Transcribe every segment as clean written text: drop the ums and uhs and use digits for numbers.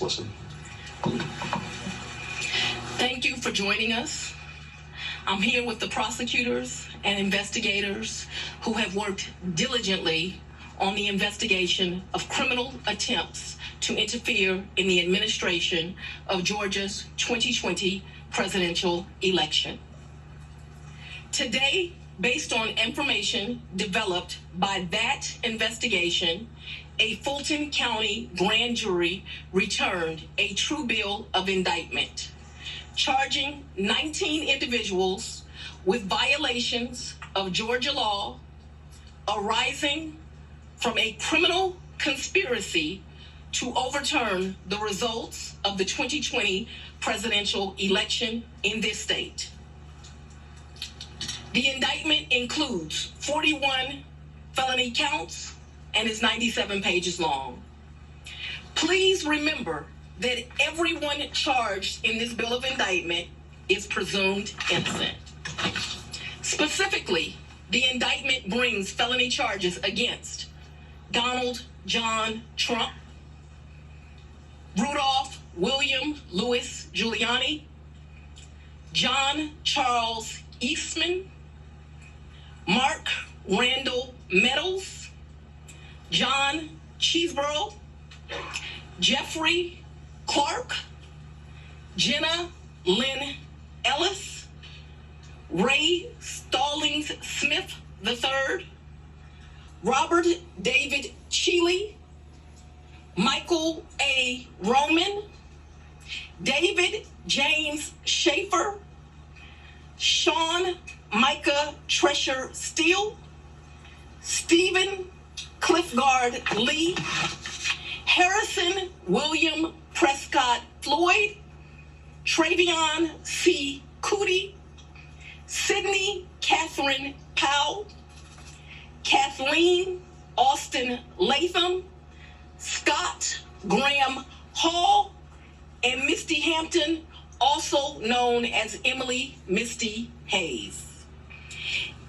Listen. Thank you for joining us. I'm here with the prosecutors and investigators who have worked diligently on the investigation of criminal attempts to interfere in the administration of Georgia's 2020 presidential election. Today, based on information developed by that investigation, a Fulton County grand jury returned a true bill of indictment, charging 19 individuals with violations of Georgia law arising from a criminal conspiracy to overturn the results of the 2020 presidential election in this state. The indictment includes 41 felony counts and is 97 pages long. Please remember that everyone charged in this bill of indictment is presumed innocent. Specifically, the indictment brings felony charges against Donald John Trump, Rudolph William Louis Giuliani, John Charles Eastman, Mark Randall Meadows, John Cheeseborough, Jeffrey Clark, Jenna Lynn Ellis, Ray Stallings Smith III, Robert David Cheeley, Michael A. Roman, David James Schaefer, Sean Micah Tresher Steele, Stephen Cliffgard Lee, Harrison William Prescott Floyd, Travion C. Cootie, Sydney Catherine Powell, Kathleen Austin Latham, Scott Graham Hall, and Misty Hampton, also known as Emily Misty Hayes.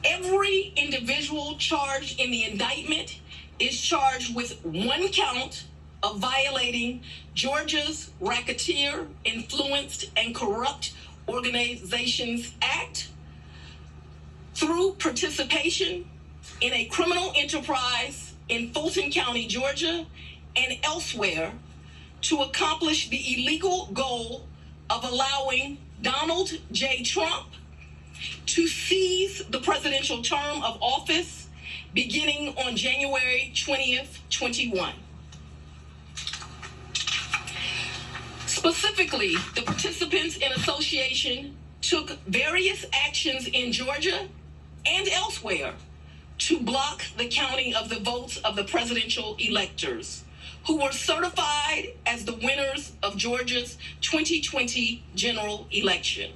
Every individual charged in the indictment is charged with one count of violating Georgia's Racketeer, Influenced, and Corrupt Organizations Act through participation in a criminal enterprise in Fulton County, Georgia, and elsewhere to accomplish the illegal goal of allowing Donald J. Trump to seize the presidential term of office beginning on January 20th, 21. Specifically, the participants in association took various actions in Georgia and elsewhere to block the counting of the votes of the presidential electors who were certified as the winners of Georgia's 2020 general election.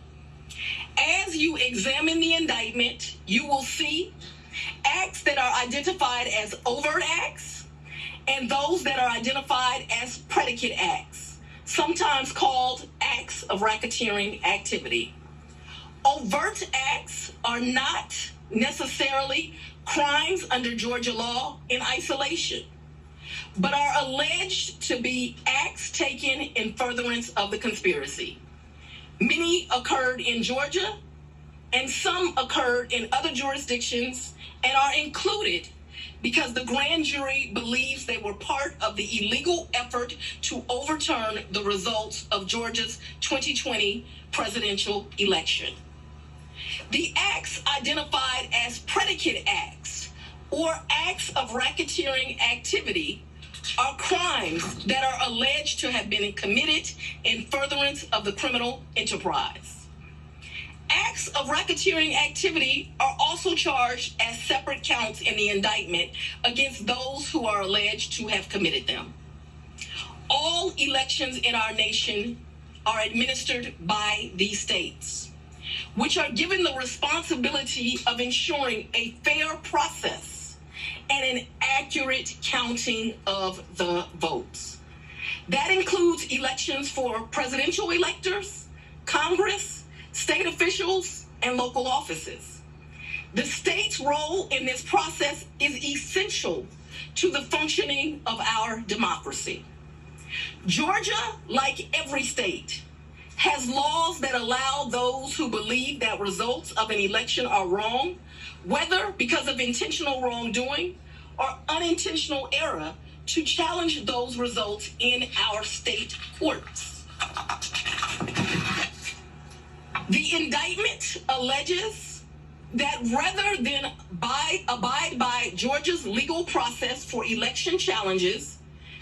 As you examine the indictment, you will see acts that are identified as overt acts and those that are identified as predicate acts, sometimes called acts of racketeering activity. Overt acts are not necessarily crimes under Georgia law in isolation, but are alleged to be acts taken in furtherance of the conspiracy. Many occurred in Georgia, and some occurred in other jurisdictions and are included because the grand jury believes they were part of the illegal effort to overturn the results of Georgia's 2020 presidential election. The acts identified as predicate acts or acts of racketeering activity are crimes that are alleged to have been committed in furtherance of the criminal enterprise. Acts of racketeering activity are also charged as separate counts in the indictment against those who are alleged to have committed them. All elections in our nation are administered by these states, which are given the responsibility of ensuring a fair process and an accurate counting of the votes. That includes elections for presidential electors, Congress, state officials, and local offices. The state's role in this process is essential to the functioning of our democracy. Georgia, like every state, has laws that allow those who believe that results of an election are wrong, whether because of intentional wrongdoing or unintentional error, to challenge those results in our state courts. The indictment alleges that rather than abide by Georgia's legal process for election challenges,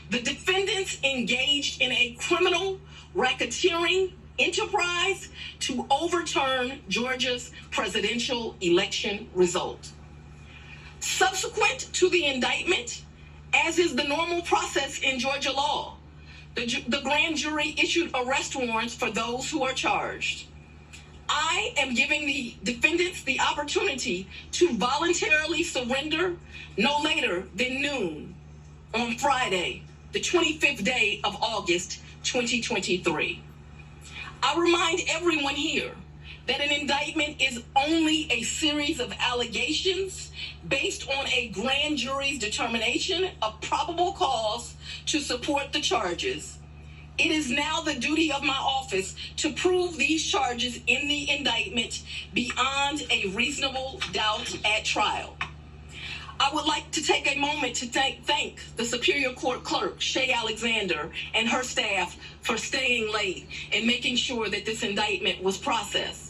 the defendants engaged in a criminal racketeering enterprise to overturn Georgia's presidential election result. Subsequent to the indictment, as is the normal process in Georgia law, the grand jury issued arrest warrants for those who are charged. I am giving the defendants the opportunity to voluntarily surrender no later than noon on Friday, the 25th day of August, 2023. I remind everyone here that an indictment is only a series of allegations based on a grand jury's determination of probable cause to support the charges. It is now the duty of my office to prove these charges in the indictment beyond a reasonable doubt at trial. I would like to take a moment to thank the Superior Court Clerk, Shay Alexander, and her staff for staying late and making sure that this indictment was processed.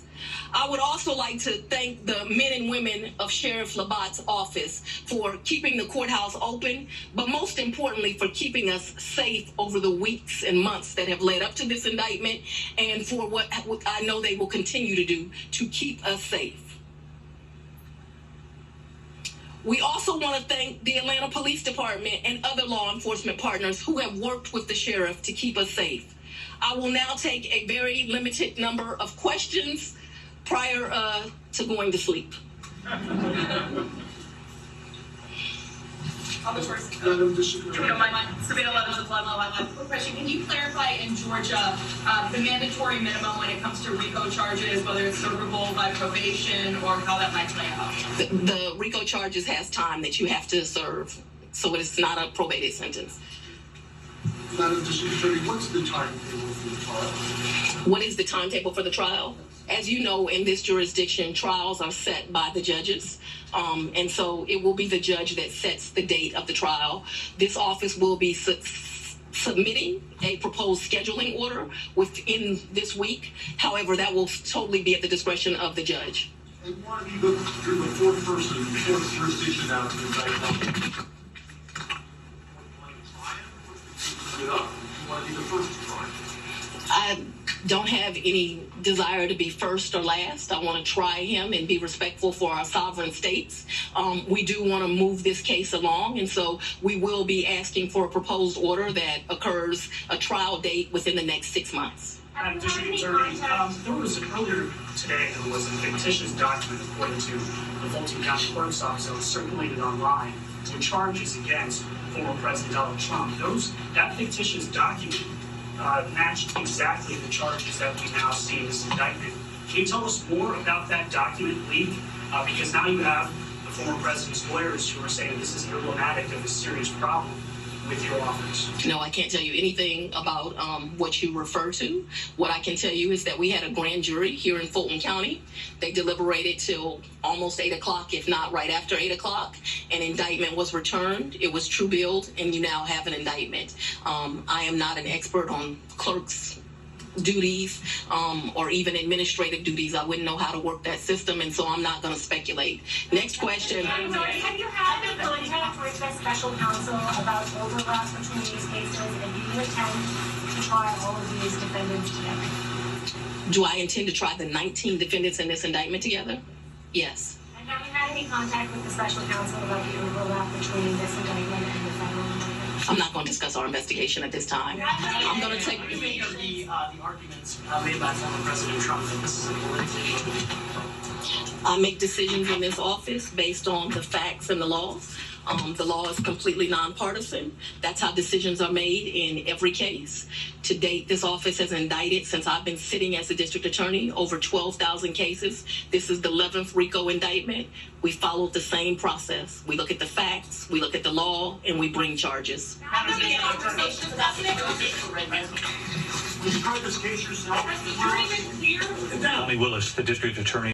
I would also like to thank the men and women of Sheriff Labatt's office for keeping the courthouse open, but most importantly, for keeping us safe over the weeks and months that have led up to this indictment, and for what I know they will continue to do to keep us safe. We also want to thank the Atlanta Police Department and other law enforcement partners who have worked with the sheriff to keep us safe. I will now take a very limited number of questions prior to going to sleep. I'll go first. If you don't mind, Sabina Levin with Blood Law Wildlife. Quick question: can you clarify in Georgia the mandatory minimum when it comes to RICO charges, whether it's servable by probation or how that might play out? The RICO charges has time that you have to serve, so it's not a probated sentence. Madam District Attorney, what's the timetable for the trial? What is the timetable for the trial? As you know, in this jurisdiction, trials are set by the judges. And so it will be the judge that sets the date of the trial. This office will be submitting a proposed scheduling order within this week. However, that will totally be at the discretion of the judge. And why do you look through the fourth jurisdiction now to indict them? You want to be the first to try? I don't have any desire to be first or last. I want to try him and be respectful for our sovereign states. We do want to move this case along, and so we will be asking for a proposed order that occurs a trial date within the next 6 months. District Attorney, there was earlier today there was a fictitious document according to the Fulton County Clerk's Office that was circulated online with charges against former President Donald Trump. That fictitious document matched exactly the charges that we now see in this indictment. Can you tell us more about that document leak? Because now you have the former president's lawyers who are saying this is emblematic of a serious problem with your office. No, I can't tell you anything about what you refer to. What I can tell you is that we had a grand jury here in Fulton County. They deliberated till almost 8 o'clock, if not right after 8 o'clock. An indictment was returned. It was true billed, and you now have an indictment. I am not an expert on clerks' duties or even administrative duties. I wouldn't know how to work that system, and so I'm not going to speculate. Next question. Have you had any contact with the special counsel about overlap between these cases, and do you intend to try all of these defendants together? Do I intend to try the 19 defendants in this indictment together? Yes. And have you had any contact with the special counsel about the overlap between this indictment and the federal indictment? I'm not going to discuss our investigation at this time. I'm going to take... What do you make of the arguments made by former President Trump that this is a political... I make decisions in this office based on the facts and the law. The law is completely nonpartisan. That's how decisions are made in every case. To date, this office has indicted, since I've been sitting as the district attorney, over 12,000 cases. This is the 11th RICO indictment. We followed the same process. We look at the facts, we look at the law, and we bring charges. Have there been conversations about the Would you try this case yourself? Has the jury been clear? Willis, the district attorney.